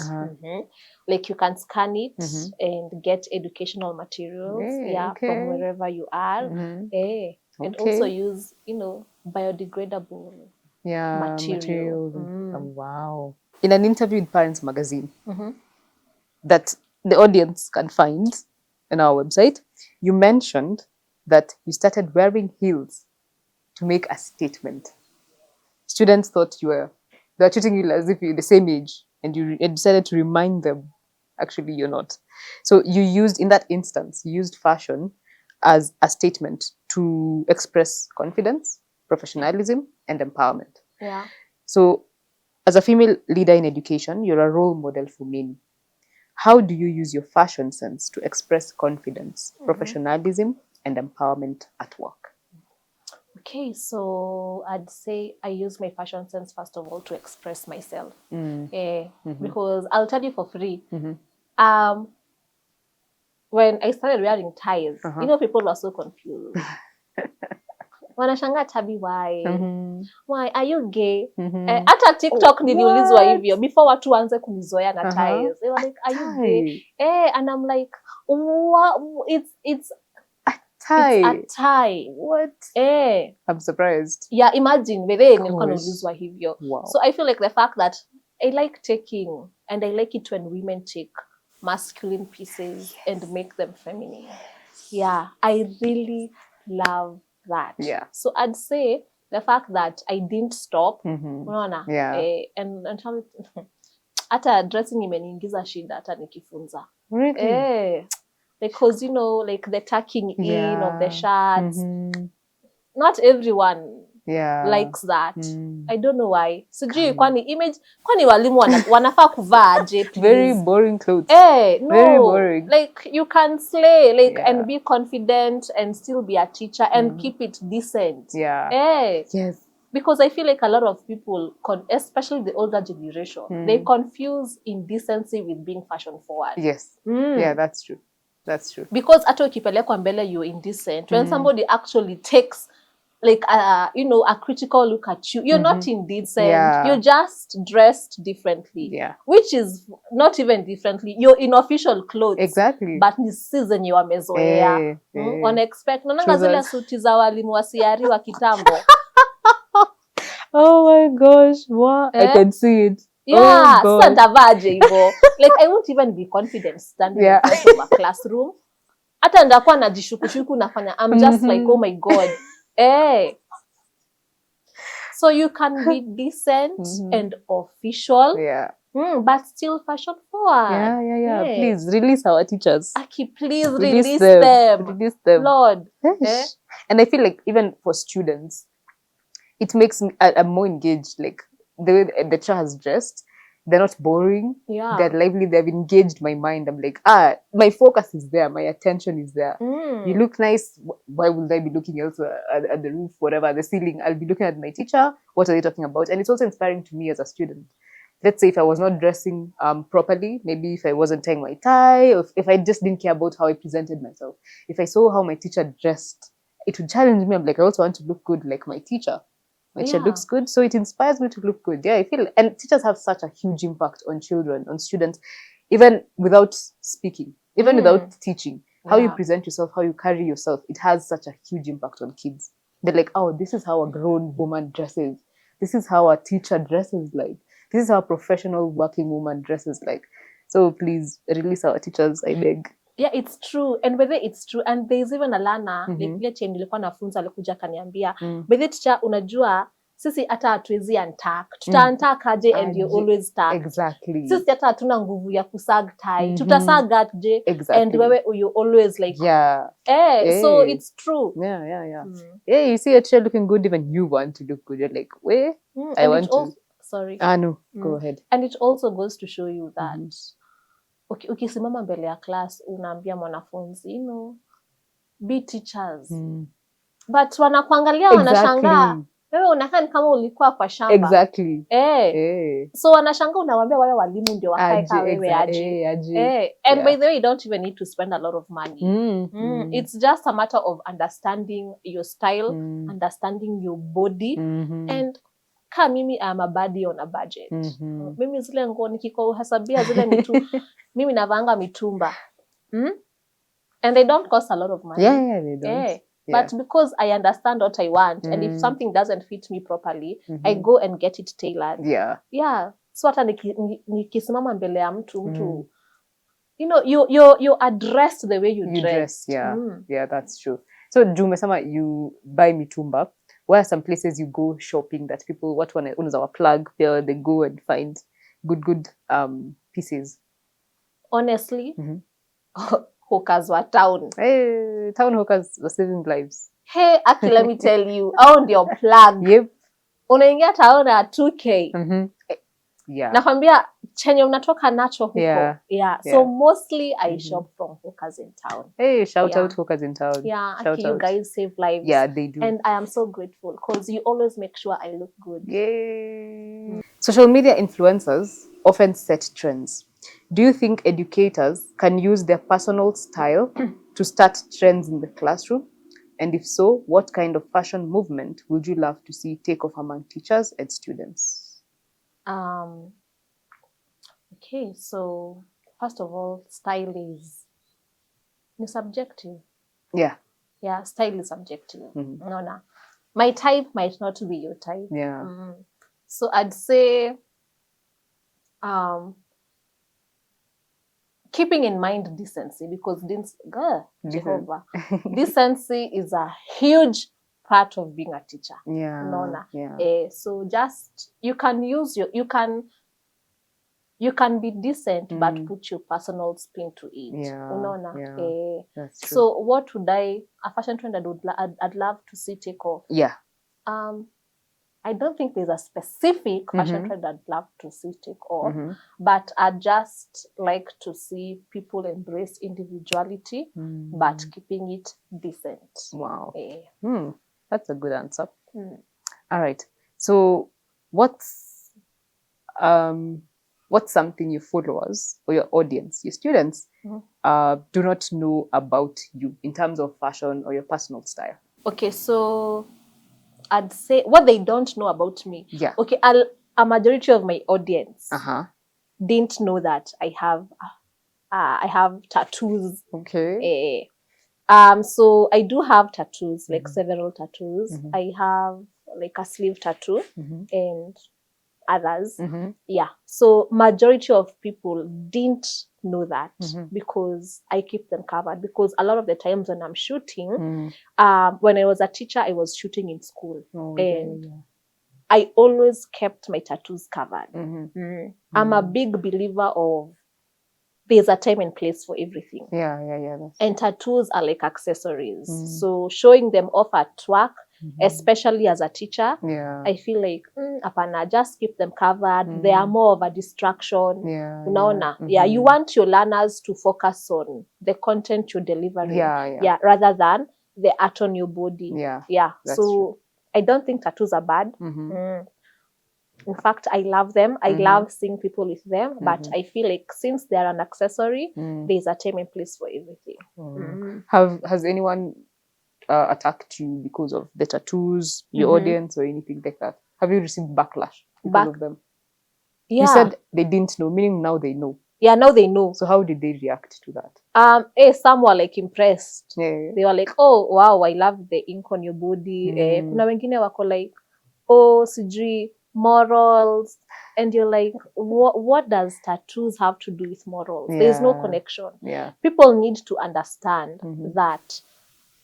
Like you can scan it and get educational materials, from wherever you are. And also use, biodegradable material. Wow. In an interview with Parents Magazine that the audience can find on our website, you mentioned that you started wearing heels to make a statement. Students thought they were treating you as if you're the same age, and you decided to remind them, actually, you're not. So you used, in that instance, you used fashion as a statement to express confidence, professionalism, and empowerment. Yeah. So as a female leader in education, you're a role model for many. How do you use your fashion sense to express confidence, professionalism, and empowerment at work? Okay, so I'd say I use my fashion sense, first of all, to express myself. Because I'll tell you for free, when I started wearing ties, people were so confused. Wanashanga Tabi, why? Why are you gay? Hata TikTok niliulizwa hivyo before watu waanze kunizoea na ties. They were like, are you gay? And I'm like, what? It's tie. It's a tie. What? I'm surprised. Yeah, imagine nilikuwa naulizwa hivyo. Wow. So I feel like the fact that I like taking, and I like it when women take masculine pieces and make them feminine. Yeah, I really love that. Yeah. So I'd say the fact that I didn't stop, yeah. And until hata dressing imeniingiza shida hata nikifunza. Really? Because like the tucking in of the shirts, not everyone likes that. I don't know why. Sijui kwani walimu wanafaa kuvaa aje, please. Very boring clothes. No. Very boring. Like you can slay, and be confident and still be a teacher and keep it decent. Yeah. Yes. Because I feel like a lot of people, especially the older generation, they confuse indecency with being fashion forward. Yes. Yeah, that's true. That's true. Because hata ukipelekwa mbele you're indecent. When somebody actually takes like a critical look at you, you're not indecent. Yeah. You're just dressed differently. Yeah. Which is not even differently. You're in official clothes. Exactly. But ni season you wamezoea. Unexpect. Nananga zile suti za walimu wa CRE wa kitambo. Oh my gosh. Wow. I can see it. Yeah, sasa ndavaje hivyo. Like I won't even be confident standing in front of a classroom. Hata ndakuwa najishukushuku nafanya. I'm just like, oh my God. So you can be decent and official. Yeah. But still fashion forward. Yeah. Please release our teachers. Aki, please release them. Release them. Lord. And I feel like even for students, it makes me I'm more engaged. Like the way the child has dressed, they're not boring. Yeah. They're lively. They've engaged my mind. I'm like, my focus is there. My attention is there. You look nice. Why would I be looking elsewhere at the roof, whatever, the ceiling? I'll be looking at my teacher. What are they talking about? And it's also inspiring to me as a student. Let's say if I was not dressing properly, maybe if I wasn't tying my tie, or if I just didn't care about how I presented myself. If I saw how my teacher dressed, it would challenge me. I'm like, I also want to look good like my teacher. My teacher looks good, so it inspires me to look good. Yeah, I feel, and teachers have such a huge impact on children, on students, even without speaking, even without teaching. How you present yourself, how you carry yourself, it has such a huge impact on kids. They're like, oh, this is how a grown woman dresses. This is how a teacher dresses like. This is how a professional working woman dresses like. So please release our teachers, I beg. Yeah, it's true. And whether it's true, and there's even a learner, Mhm. like ile time nilikuwa nafunza alikuja akaniambia, Mm. by the teacher, unajua sisi hata hatuwezi untuck. Tuta untuck aje and you Aje. always tuck. Exactly. Sisi hata hatuna nguvu ya kusag tie. Mhm. Tutasag aje Exactly. and wewe you always like Yeah. so Eh. it's true. Yeah, yeah, yeah. Mm. Yeah, you see a teacher looking good, even you want to look good. You're like, wait, I And want it to. also, sorry. No, go Mm. ahead. And it also goes to show you that Mhm. ukisimama mbele ya class unaambia mwanafunzi, be teachers. But wanakuangalia wanashangaa, wewe unakaa ni kama ulikuwa kwa shamba. Exactly. So wanashangaa unawaambia wale walimu ndio wakae kama wewe aje. And by the way, you don't even need to spend a lot of money. It's just a matter of understanding your style, understanding your body, and kama mimi am a body on a budget. Mimi zile nguo nikikuhesabia zile mimi navaanga mitumba. And they don't cost a lot of money. Yeah, they don't. But because I understand what I want, and if something doesn't fit me properly, I go and get it tailored. Yeah. So hata nikisimama mbele ya mtu, you're addressed the way you dress. Yeah, that's true. So Jumesama, you buy mitumba. Where are some places you go shopping that people, what one is our plug here, they go and find good pieces? Honestly, hawkers were town. Hey, town hawkers were saving lives. Hey, actually, let me tell you, own your plug. Yep. Unaingia town at 2K. Yeah. Nakwambia chenye unatoka nacho huko. Yeah. So mostly I shop from hawkers in town. Hey, shout out hawkers in town. Yeah, shout you out. guys save lives. Yeah, they do. And I am so grateful because you always make sure I look good. Yay. Social media influencers often set trends. Do you think educators can use their personal style to start trends in the classroom? And if so, what kind of fashion movement would you love to see take off among teachers and students? Okay, so first of all, style is subjective. Yeah. Yeah, style is subjective. No. My type might not be your type. Yeah. So I'd say keeping in mind decency, because decency is a huge part of being a teacher. So just you can be decent but put your personal spin to it. That's true. So what would a fashion trend I'd love to see take off? I don't think there's a specific fashion trend I'd love to see take off, but I'd just like to see people embrace individuality, but keeping it decent. Wow. That's a good answer. All right. So what's something your followers or your audience, your students, do not know about you in terms of fashion or your personal style? Okay, so I'd say what they don't know about me. Yeah. Okay, a majority of my audience didn't know that I have tattoos. Okay. So I do have tattoos, like several tattoos. I have like a sleeve tattoo and others. Yeah. So majority of people didn't know that because I keep them covered. Because a lot of the times when I'm shooting, when I was a teacher, I was shooting in school. I always kept my tattoos covered. I'm a big believer of there's a time and place for everything. And tattoos are like accessories. So showing them off at work, especially as a teacher, I feel like, apana, just keep them covered. They are more of a distraction. You want your learners to focus on the content you're delivering. Rather than the art on your body. So true. I don't think tattoos are bad. In fact, I love them. I love seeing people with them. But I feel like since they're an accessory, there's a time and place for everything. Has anyone attacked you because of the tattoos, your audience, or anything like that? Have you received backlash because of them? You said they didn't know, meaning now they know. Yeah, now they know. So how did they react to that? Some were like impressed. They were like, oh, wow, I love the ink on your body. Kuna wengine wako like, oh, sijui, morals, and you're like, what does tattoos have to do with morals? There's no Yeah. connection. Yeah. People need to understand Mhm. that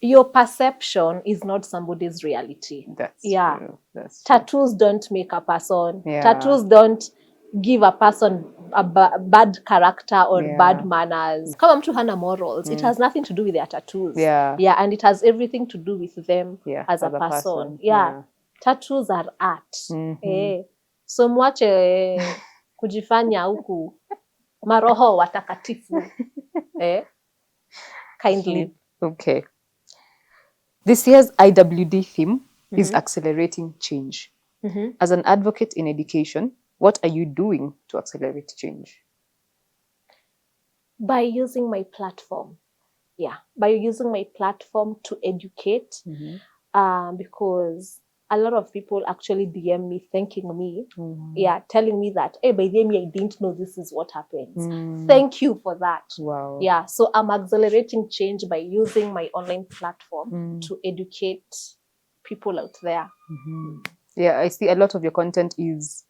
your perception is not somebody's reality. That's Yeah. true. That's true. Tattoos don't make a person. Yeah. Tattoos don't give a person a bad character or Yeah. bad manners. Kama mtu hana morals, it has nothing to do with their tattoos. Yeah. Yeah, and it has everything to do with them Yeah, as a as a person. person. Yeah. Yeah. Tattoos are art. Mhm. So mwache kujifanya huku maroho watakatifu. Kindly. Okay. This year's IWD theme is accelerating change. As an advocate in education, what are you doing to accelerate change? By using my platform. Yeah, by using my platform to educate, because a lot of people actually DM me thanking me, telling me that, hey, by the way, I didn't know this is what happens. Thank you for that. Wow. Yeah, so I'm accelerating change by using my online platform to educate people out there. Yeah, I see a lot of your content is,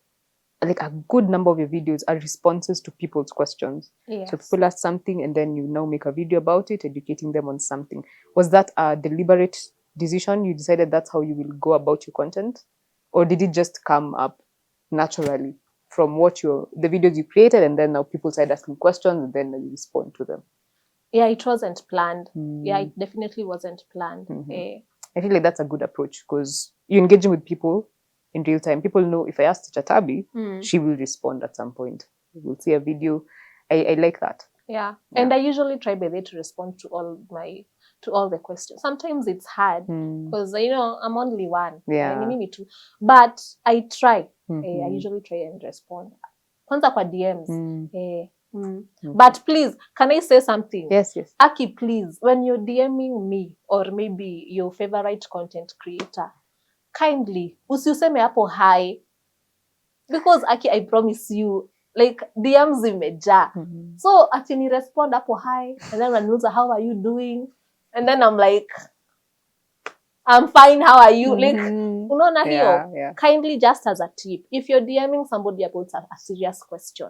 like, a good number of your videos are responses to people's questions. Yes. So people ask something and then you now make a video about it, educating them on something. Was that a deliberate decision? You decided that's how you will go about your content? Or did it just come up naturally from the videos you created, and then now people started asking questions and then you respond to them? Yeah, it wasn't planned. Yeah, it definitely wasn't planned. I feel like that's a good approach because you're engaging with people in real time. People know if I ask Teacher Tabby, she will respond at some point. We'll see a video. I like that. Yeah. And I usually try by way to respond to all the questions. Sometimes it's hard because I'm only one. Yeah. Ni mimi tu. But I try. I usually try and respond. Kwanza kwa DMs. But please, can I say something? Yes, yes. Aki, please, when you're DMing me or maybe your favorite content creator, kindly usiuseme hapo hi, because Aki, I promise you, like DMs zimejaa. So ati ni respond hapo hi, and then unaniuliza how are you doing, and then I'm like, I'm fine, how are you? Like, unaona hiyo? Yeah. Kindly, just as a tip, if you're DMing somebody about a serious question,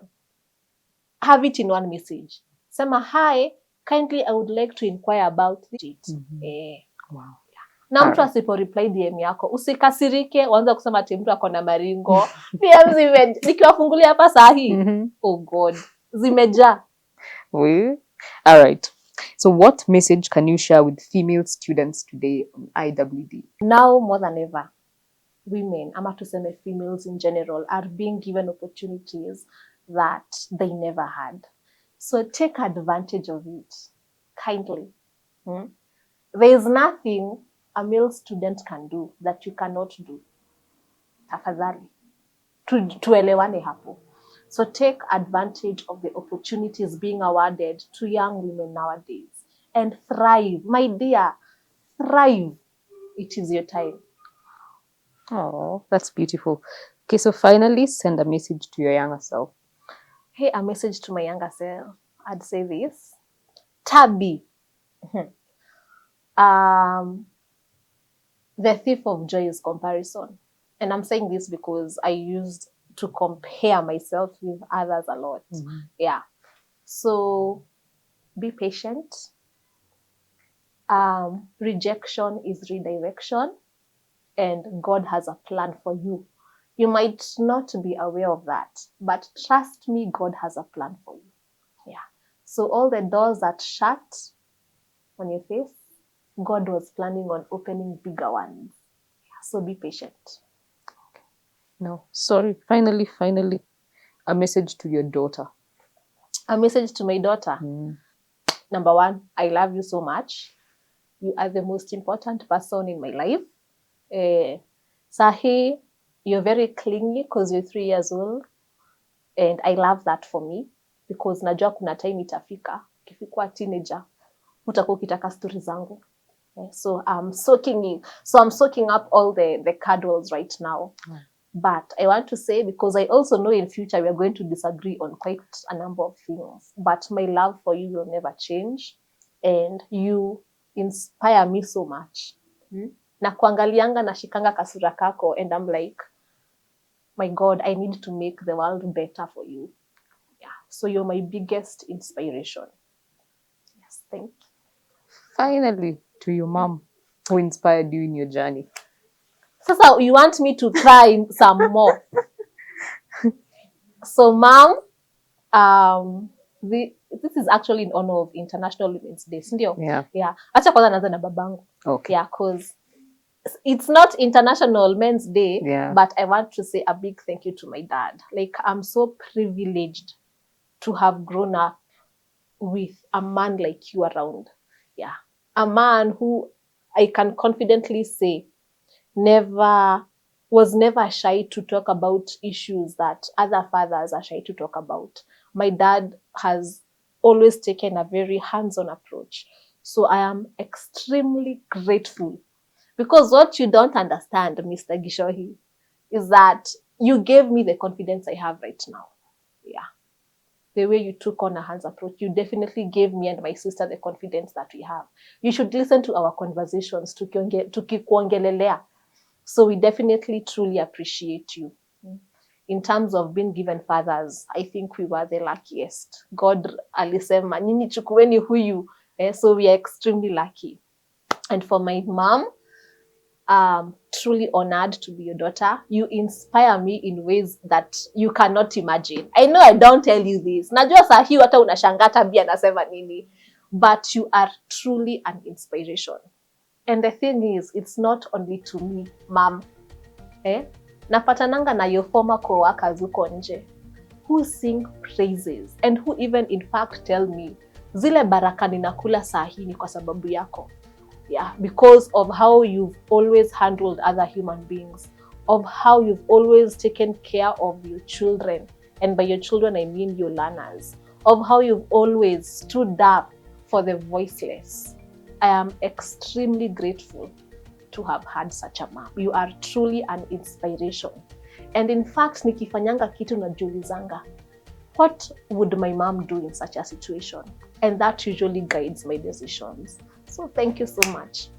have it in one message. Sema, hi, kindly I would like to inquire about it. Wow. Na mtu asipo reply DM yako, usikasirike, uanze kusema ati mtu ako na maringo. DM nikiwafungulia hapa saa hii. Oh God, zimejaa. Well, all right. So what message can you share with female students today on IWD? Now more than ever, women, ama tuseme females in general, are being given opportunities that they never had. So take advantage of it, kindly. There is nothing a male student can do that you cannot do. Tafadhali. Tuelewane hapo. So take advantage of the opportunities being awarded to young women nowadays and thrive. My dear, thrive. It is your time. Oh, that's beautiful. Okay, so finally, send a message to your younger self. Hey, a message to my younger self. I'd say this. Tabby. The thief of joy is comparison. And I'm saying this because I used to compare myself with others a lot. Yeah. So be patient. Rejection is redirection, and God has a plan for you. You might not be aware of that, but trust me, God has a plan for you. Yeah. So all the doors that shut on your face, God was planning on opening bigger ones. Yeah. So be patient. No, sorry. Finally, a message to your daughter. A message to my daughter. Number one, I love you so much. You are the most important person in my life. Sahi, you're very clingy because you're 3 years old. And I love that for me. Because najua kuna time itafika. Ukifika teenager, utakuwa ukitaka story zangu. So I'm soaking up all the cuddles right now. But I want to say, because I also know in future we are going to disagree on quite a number of things, but my love for you will never change, and you inspire me so much. Na kuangalianga na shikanga kasura kako, and I'm like, my God, I need to make the world better for you. Yeah. So you're my biggest inspiration. Yes, thank you. Finally, to your mom, who inspired you in your journey. Sasa, you want me to try some more? So, Mom, this is actually in honor of International Women's Day, sindio? Yeah. Yeah. Acha kwanza naanza na babangu. Okay. Yeah, because it's not International Men's Day, Yeah. but I want to say a big thank you to my dad. Like, I'm so privileged to have grown up with a man like you around. Yeah. A man who I can confidently say was never shy to talk about issues that other fathers are shy to talk about. My dad has always taken a very hands-on approach. So I am extremely grateful, because what you don't understand, Mr. Gishohi, is that you gave me the confidence I have right now. Yeah. The way you took on a hands approach, you definitely gave me and my sister the confidence that we have. You should listen to our conversations, tukikuongelelea. So we definitely truly appreciate you. In terms of being given fathers, I think we were the luckiest. God alisema, nyinyi chukueni huyu. So we are extremely lucky. And for my mom, truly honored to be your daughter. You inspire me in ways that you cannot imagine. I know I don't tell you this. Najua saa hii hata unashangata bia nasema nini. But you are truly an inspiration. And the thing is, it's not only to me, Mom. Napatananga na your former co-workers huko nje who sing praises and who even in fact tell me, zile baraka ninakula saa hii ni kwa sababu yako. Yeah, because of how you've always handled other human beings, of how you've always taken care of your children. And by your children, I mean your learners. Of how you've always stood up for the voiceless. I am extremely grateful to have had such a mom. You are truly an inspiration. And in fact, nikifanyanga kitu najiulizanga, what would my mom do in such a situation? And that usually guides my decisions. So thank you so much.